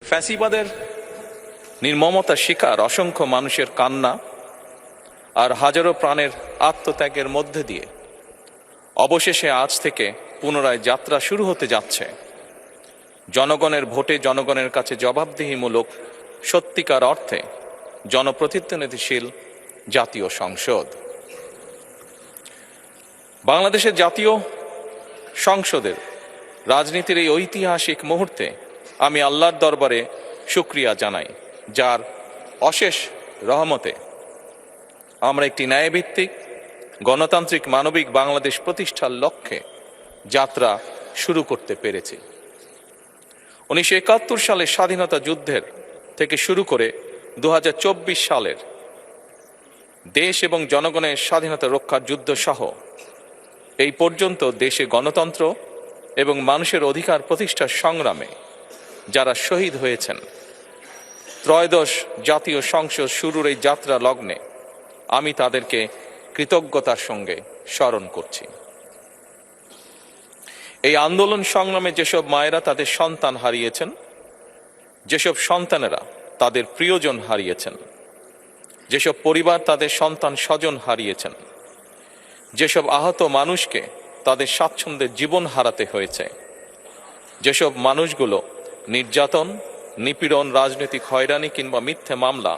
ফ্যাসিবাদের নির্মমতার শিকার অসংখ্য মানুষের কান্না আর হাজারো প্রাণের আত্মত্যাগের মধ্যে দিয়ে অবশেষে আজ থেকে পুনরায় যাত্রা শুরু হতে যাচ্ছে জনগণের ভোটে জনগণের কাছে জবাবদিহিমূলক সত্যিকার অর্থে জনপ্রতিনিধিশীল জাতীয় সংসদ। বাংলাদেশের জাতীয় সংসদের রাজনীতির এই ঐতিহাসিক মুহূর্তে আমি আল্লাহর দরবারে শুকরিয়া জানাই, যার অশেষ রহমতে আমরা একটি ন্যায়ভিত্তিক গণতান্ত্রিক মানবিক বাংলাদেশ প্রতিষ্ঠার লক্ষ্যে যাত্রা শুরু করতে পেরেছি। 1971 সালের স্বাধীনতা যুদ্ধের থেকে শুরু করে 2024 সালের দেশ এবং জনগণের স্বাধীনতা রক্ষার যুদ্ধ সহ এই পর্যন্ত দেশে গণতন্ত্র এবং মানুষের অধিকার প্রতিষ্ঠার সংগ্রামে যারা শহীদ হয়েছেন, ত্রয়োদশ জাতীয় সংসদ শুরুর এই যাত্রা লগ্নে আমি তাদেরকে কৃতজ্ঞতার সঙ্গে স্মরণ করছি। এই আন্দোলন সংগ্রামে যেসব মায়েরা তাদের সন্তান হারিয়েছেন, যেসব সন্তানেরা তাদের প্রিয়জন হারিয়েছেন, যেসব পরিবার তাদের সন্তান স্বজন হারিয়েছেন, যেসব আহত মানুষকে তাদের স্বাচ্ছন্দ্যের জীবন হারাতে হয়েছে, যেসব মানুষগুলো নির্যাতন, নিপীড়ন, রাজনৈতিক হয়রানি কিংবা মিথ্যে মামলা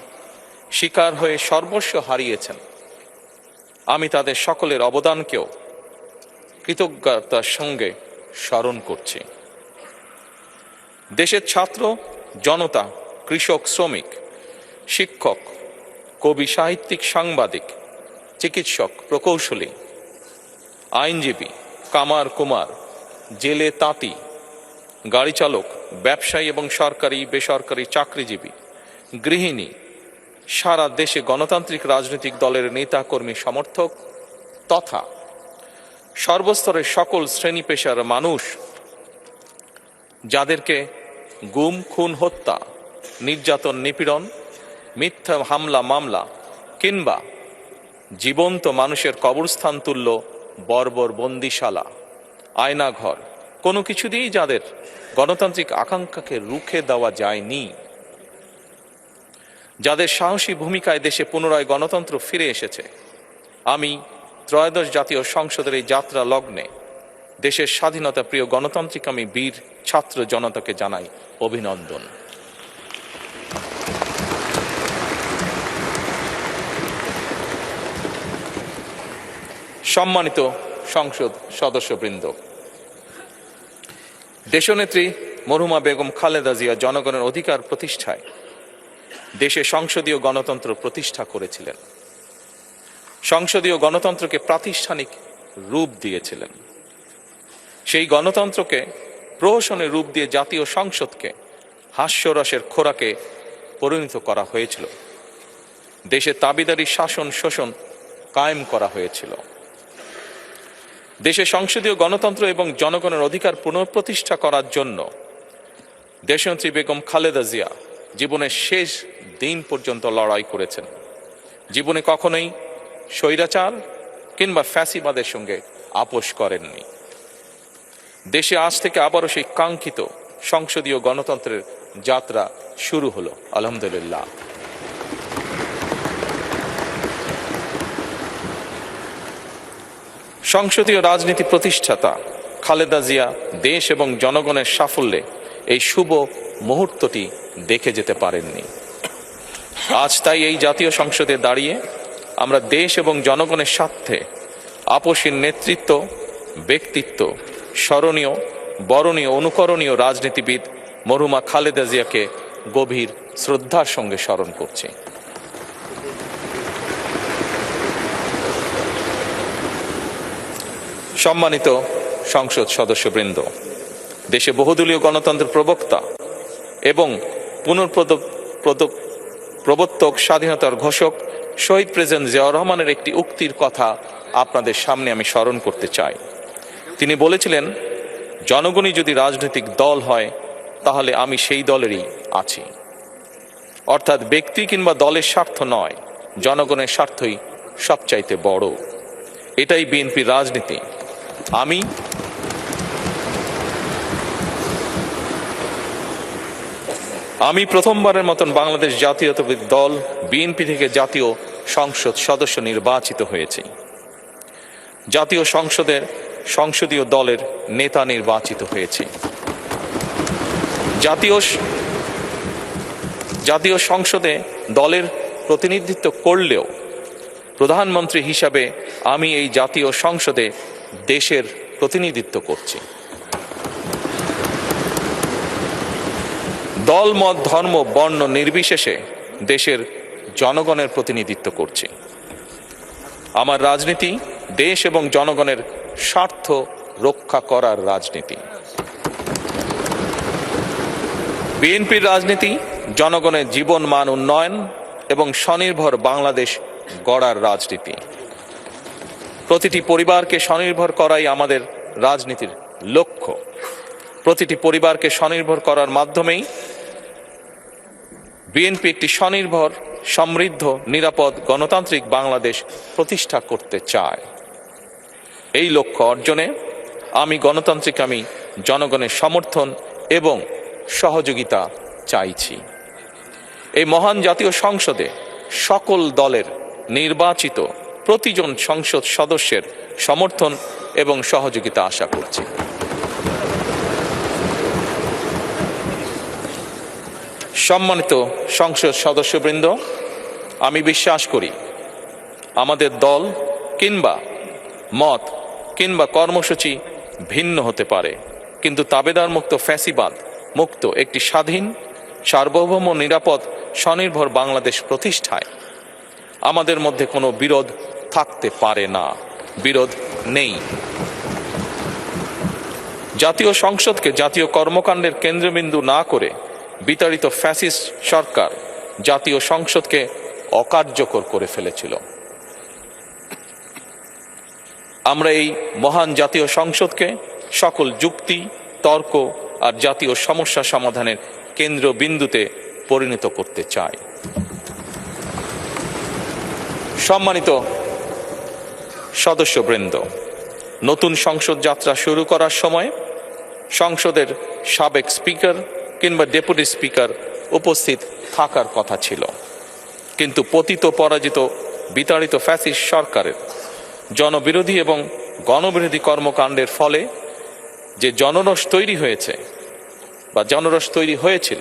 শিকার হয়ে সর্বস্ব হারিয়েছেন, আমি তাদের সকলের অবদানকেও কৃতজ্ঞতার সঙ্গে স্মরণ করছি। দেশের ছাত্র জনতা, কৃষক, শ্রমিক, শিক্ষক, কবি, সাহিত্যিক, সাংবাদিক, চিকিৎসক, প্রকৌশলী, আইনজীবী, কামার কুমার, জেলে তাঁতি, গাড়ি চালক, ব্যবসায়ী এবং সরকারি বেসরকারি চাকরিজীবী, গৃহিণী, সারা দেশে গণতান্ত্রিক রাজনৈতিক দলের নেতা কর্মী সমর্থক তথা সর্বস্তরের সকল শ্রেণী পেশার মানুষ যাদেরকে গুম, খুন, হত্যা, নির্যাতন, নিপীড়ন, মিথ্যা হামলা মামলা কিংবা জীবন্ত মানুষের কবরস্থান তুল্য বর্বর বন্দিশালা, আয়নাঘর, কোনো কিছু দিয়েই যাদের গণতান্ত্রিক আকাঙ্ক্ষাকে রুখে দেওয়া যায়নি, যাদের সাহসী ভূমিকায় দেশে পুনরায় গণতন্ত্র ফিরে এসেছে, আমি ত্রয়োদশ জাতীয় সংসদের এই যাত্রা লগ্নে দেশের স্বাধীনতা প্রিয় গণতান্ত্রিক আমি বীর ছাত্র জনতাকে জানাই অভিনন্দন। সম্মানিত সংসদ সদস্যবৃন্দ, দেশনেত্রী মরহুমা বেগম খালেদা জিয়া জনগণের অধিকার প্রতিষ্ঠায় দেশে সংসদীয় গণতন্ত্র প্রতিষ্ঠা করেছিলেন, সংসদীয় গণতন্ত্রকে প্রাতিষ্ঠানিক রূপ দিয়েছিলেন। সেই গণতন্ত্রকে প্রহসনের রূপ দিয়ে জাতীয় সংসদকে হাস্যরসের খোরাকে পরিণত করা হয়েছিল। দেশে তাবিদারি শাসন শোষণ কায়েম করা হয়েছিল। দেশে সংসদীয় গণতন্ত্র এবং জনগণের অধিকার পুনঃপ্রতিষ্ঠা করার জন্য দেশনেত্রী বেগম খালেদা জিয়া জীবনের শেষ দিন পর্যন্ত লড়াই করেছেন। জীবনে কখনোই স্বৈরাচার কিংবা ফ্যাসিবাদের সঙ্গে আপোষ করেননি। দেশে আজ থেকে আবারও সেই কাঙ্ক্ষিত সংসদীয় গণতন্ত্রের যাত্রা শুরু হলো, আলহামদুলিল্লাহ। সংসদীয় রাজনীতি প্রতিষ্ঠাতা খালেদা জিয়া দেশ এবং জনগণের সাফল্যে এই শুভ মুহূর্তটি দেখে যেতে পারেননি। আজ তাই এই জাতীয় সংসদে দাঁড়িয়ে আমরা দেশ এবং জনগণের স্বার্থে আপসীর নেতৃত্ব, ব্যক্তিত্ব, স্মরণীয়, বরণীয়, অনুকরণীয় রাজনীতিবিদ মরহুমা খালেদা জিয়াকে গভীর শ্রদ্ধার সঙ্গে স্মরণ করছি। সম্মানিত সংসদ সদস্যবৃন্দ, দেশে বহুদলীয় গণতন্ত্রের প্রবক্তা এবং প্রবর্তক, স্বাধীনতার ঘোষক শহীদ প্রেসিডেন্ট জিয়াউর রহমানের একটি উক্তির কথা আপনাদের সামনে আমি স্মরণ করতে চাই। তিনি বলেছিলেন, জনগণই যদি রাজনৈতিক দল হয় তাহলে আমি সেই দলেরই আছি। অর্থাৎ ব্যক্তি কিংবা দলের স্বার্থ নয়, জনগণের স্বার্থই সবচাইতে বড়। এটাই বিএনপির রাজনীতি। আমি আমি প্রথমবারের মতন বাংলাদেশ জাতীয়তাবাদী দল বিএনপি থেকে জাতীয় সংসদ সদস্য নির্বাচিত হয়েছি। জাতীয় সংসদের সংসদীয় দলের নেতা নির্বাচিত হয়েছি। জাতীয় সংসদে দলের প্রতিনিধিত্ব করলেও প্রধানমন্ত্রী হিসাবে আমি এই জাতীয় সংসদে দেশের প্রতিনিধিত্ব করছি। দল, মত, ধর্ম, বর্ণ নির্বিশেষে দেশের জনগণের প্রতিনিধিত্ব করছি। আমার রাজনীতি দেশ এবং জনগণের স্বার্থ রক্ষা করার রাজনীতি। বিএনপির রাজনীতি জনগণের জীবন মান উন্নয়ন এবং স্বনির্ভর বাংলাদেশ গড়ার রাজনীতি। প্রতিটি পরিবারকে স্বনির্ভর করাই আমাদের রাজনীতির লক্ষ্য। প্রতিটি পরিবারকে স্বনির্ভর করার মাধ্যমেই বিএনপি একটি স্বনির্ভর, সমৃদ্ধ, নিরাপদ, গণতান্ত্রিক বাংলাদেশ প্রতিষ্ঠা করতে চায়। এই লক্ষ্য অর্জনে আমি জনগণের সমর্থন এবং সহযোগিতা চাইছি। এই মহান জাতীয় সংসদে সকল দলের নির্বাচিত প্রতিজন সংসদ সদস্যের সমর্থন এবং সহযোগিতা আশা করছি। সম্মানিত সংসদ সদস্যবৃন্দ, আমি বিশ্বাস করি আমাদের দল কিংবা মত কিংবা কর্মসূচি ভিন্ন হতে পারে, কিন্তু তাবেদার মুক্ত, ফ্যাসিবাদ মুক্ত একটি স্বাধীন, সার্বভৌম, নিরাপদ, স্বনির্ভর বাংলাদেশ প্রতিষ্ঠায় আমাদের মধ্যে কোনো বিরোধ থাকতে পারে না, বিরোধ নেই। জাতীয় সংসদকে জাতীয় কর্মকাণ্ডের কেন্দ্রবিন্দু না করে বিতাড়িত ফ্যাসিস্ট সরকার জাতীয় সংসদকে অকার্যকর করে ফেলেছিল। আমরা এই মহান জাতীয় সংসদকে সকল যুক্তি, তর্ক আর জাতীয় সমস্যা সমাধানের কেন্দ্রবিন্দুতে পরিণত করতে চাই। সম্মানিত সদস্যবৃন্দ, নতুন সংসদ যাত্রা শুরু করার সময় সংসদের সাবেক স্পিকার কিংবা ডেপুটি স্পিকার উপস্থিত থাকার কথা ছিল, কিন্তু পতিত, পরাজিত, বিতাড়িত ফ্যাসিস্ট সরকারের জনবিরোধী এবং গণবিরোধী কর্মকাণ্ডের ফলে যে জনরোষ তৈরি হয়েছিল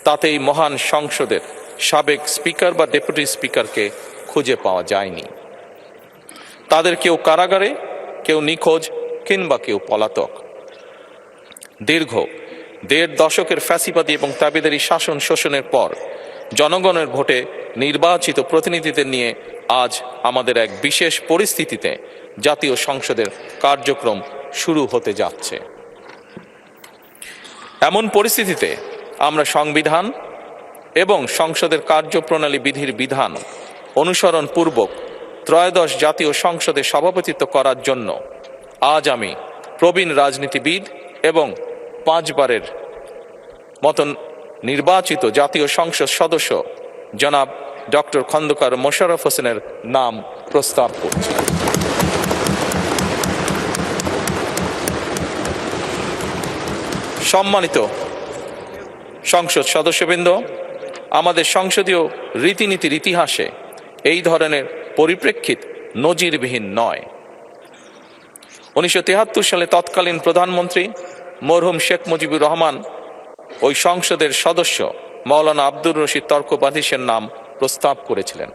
তাতে এই মহান সংসদের সাবেক স্পিকার বা ডেপুটি স্পিকারকে খুঁজে পাওয়া যায়নি। তাদের কেউ কারাগারে, কেউ নিখোঁজ কিংবা কেউ পলাতক। দীর্ঘ ১.৫ দশকের ফ্যাসিবাদী এবং তাবেদারি শাসন শোষণের পর জনগণের ভোটে নির্বাচিত প্রতিনিধিদের নিয়ে আজ আমাদের এক বিশেষ পরিস্থিতিতে জাতীয় সংসদের কার্যক্রম শুরু হতে যাচ্ছে। এমন পরিস্থিতিতে আমরা সংবিধান এবং সংসদের কার্যপ্রণালী বিধির বিধান অনুসরণ পূর্বক ত্রয়োদশ জাতীয় সংসদে সভাপতিত্ব করার জন্য আজ আমি প্রবীণ রাজনীতিবিদ এবং 5 বারের মতন নির্বাচিত জাতীয় সংসদ সদস্য জনাব ডক্টর খন্দকার মোশাররফ হোসেনের নাম প্রস্তাব করছি। সম্মানিত সংসদ সদস্যবৃন্দ, আমাদের সংসদীয় রীতিনীতির ইতিহাসে এই ধরনের পরিপ্রেক্ষিত নজিরবিহীন নয়। 1973 সালে তৎকালীন প্রধানমন্ত্রী মরহুম শেখ মুজিবুর রহমান ওই সংসদের সদস্য মাওলানা আব্দুর রশিদ তর্কবাদীশের নাম প্রস্তাব করেছিলেন।